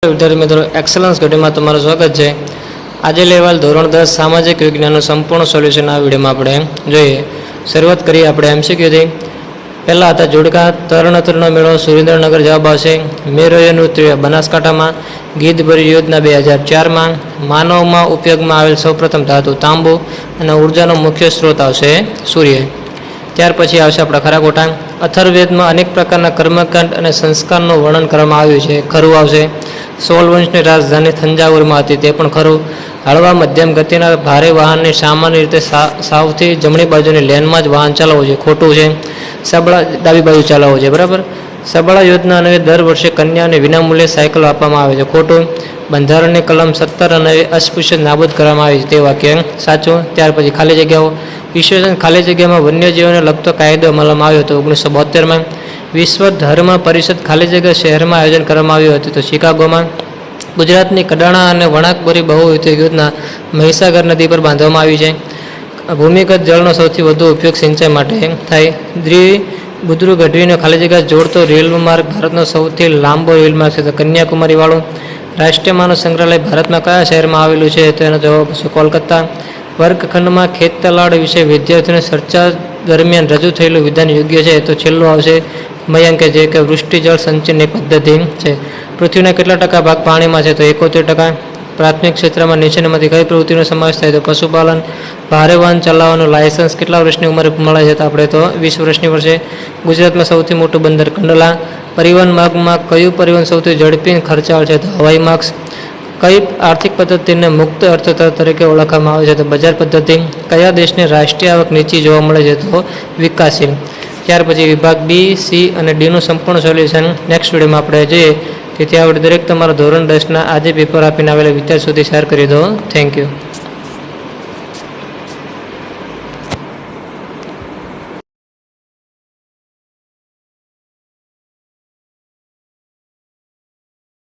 વિદ્યાર્થી મિત્રો એક્સલન્સ ઘડીમાં તમારું સ્વાગત છે। આજે લેવાયેલ ધોરણ 10 સામાજિક વિજ્ઞાનનું સંપૂર્ણ સોલ્યુશન આ વિડીયોમાં આપણે જોઈએ। શરૂઆત કરીએ આપણે એમસીક્યુથી। પહેલાં હતા જોડકા તરણતરનો મેળો સુરેન્દ્રનગર જવાબ આવશે। મેરૈયો નૃત્ય બનાસકાંઠામાં। ગીધભરી યોજના 2004માં। માનવમાં ઉપયોગમાં આવેલ સૌપ્રથમ ધાતુ તાંબુ અને ઉર્જાનો મુખ્ય સ્ત્રોત આવશે સૂર્ય। ત્યાર પછી આવશે આપણા ખરા ખોટા। અથર્વવેદમાં અનેક પ્રકારના કર્મકાંડ અને સંસ્કારનું વર્ણન કરવામાં આવ્યું છે, ખરું આવશે। 16 વંશની રાજધાની થંજાવુરમાં હતી, તે પણ ખરું। હળવા મધ્યમ ગતિના ભારે વાહનની સામાન્ય રીતે સાવથી જમણી બાજુની લેનમાં જ વાહન ચલાવવું છે, ખોટું છે। સબળા ડાબી બાજુ ચલાવવું છે, બરાબર। સબળા યોજના અન્વયે દર વર્ષે કન્યાને વિનામૂલ્યે સાયકલ આપવામાં આવે છે, ખોટું। બંધારણની કલમ 17 અન્વયે અસ્પૃશ્યતા નાબૂદ કરવામાં આવી છે, તે વાક્ય સાચું। ત્યાર પછી ખાલી જગ્યાઓ। ઈસવીસન ખાલી જગ્યામાં વન્યજીવોને લગતો કાયદો અમલમાં આવ્યો હતો 1972માં। વિશ્વ ધર્મ પરિષદ ખાલી જગ્યા શહેરમાં આયોજન કરવામાં આવ્યું હતું, તો શિકાગોમાં। ગુજરાતની કડાણા અને વણાકબોરી બહુવિધ યોજના મહીસાગર નદી પર બાંધવામાં આવી છે। ભૂમિગત જળનો સૌથી વધુ ઉપયોગ સિંચાઈ માટે થાય। બુદ્રુ ગઢવીને ખાલી જગ્યા જોડતો રેલ માર્ગ ભારતનો સૌથી લાંબો રેલ માર્ગ છે, તો કન્યાકુમારી વાળો। રાષ્ટ્રીય માનવ સંગ્રહાલય ભારતમાં કયા શહેરમાં આવેલું છે, તો એનો જવાબ છે કોલકાતા। વર્ગખંડમાં ખેત તલાડ વિશે વિદ્યાર્થીઓને ચર્ચા દરમિયાન રજૂ થયેલું વિધાન યોગ્ય છે, તો છેલ્લું આવશે મયંકે, જે કે વૃષ્ટિ જળ સંચયની પદ્ધતિ છે। પૃથ્વીના કેટલા ટકા ભાગ પાણીમાં છે, તો 71%। પ્રાથમિક ક્ષેત્રમાં નીચેનામાંથી કઈ પ્રવૃત્તિનો સમાવેશ થાય, તો પશુપાલન। ભારે વાહન ચલાવવાનું લાયસન્સ કેટલા વર્ષની ઉંમરે મળે છે, તો આપણે તો 20 વર્ષની વર્ષે। ગુજરાતમાં સૌથી મોટું બંદર કંડલા। પરિવહન માર્ગમાં કયું પરિવહન સૌથી ઝડપી ખર્ચાળ છે, તો હવાઈ માર્ગ। કઈ આર્થિક પદ્ધતિને મુક્ત અર્થતંત્ર તરીકે ઓળખવામાં આવે છે, તો બજાર પદ્ધતિ। કયા દેશની રાષ્ટ્રીય આવક નીચી જોવા મળે છે, તો વિકાસશીલ। ત્યાર પછી વિભાગ બી, સી અને ડીનું સંપૂર્ણ સોલ્યુશન નેક્સ્ટ વિડીયોમાં આપણે જોઈએ। તેથી આ દરેક તમારા ધોરણ 10ના આજે પેપર આપીને આવેલા વિદ્યાર્થી સુધી શેર કરી દો। Thank you.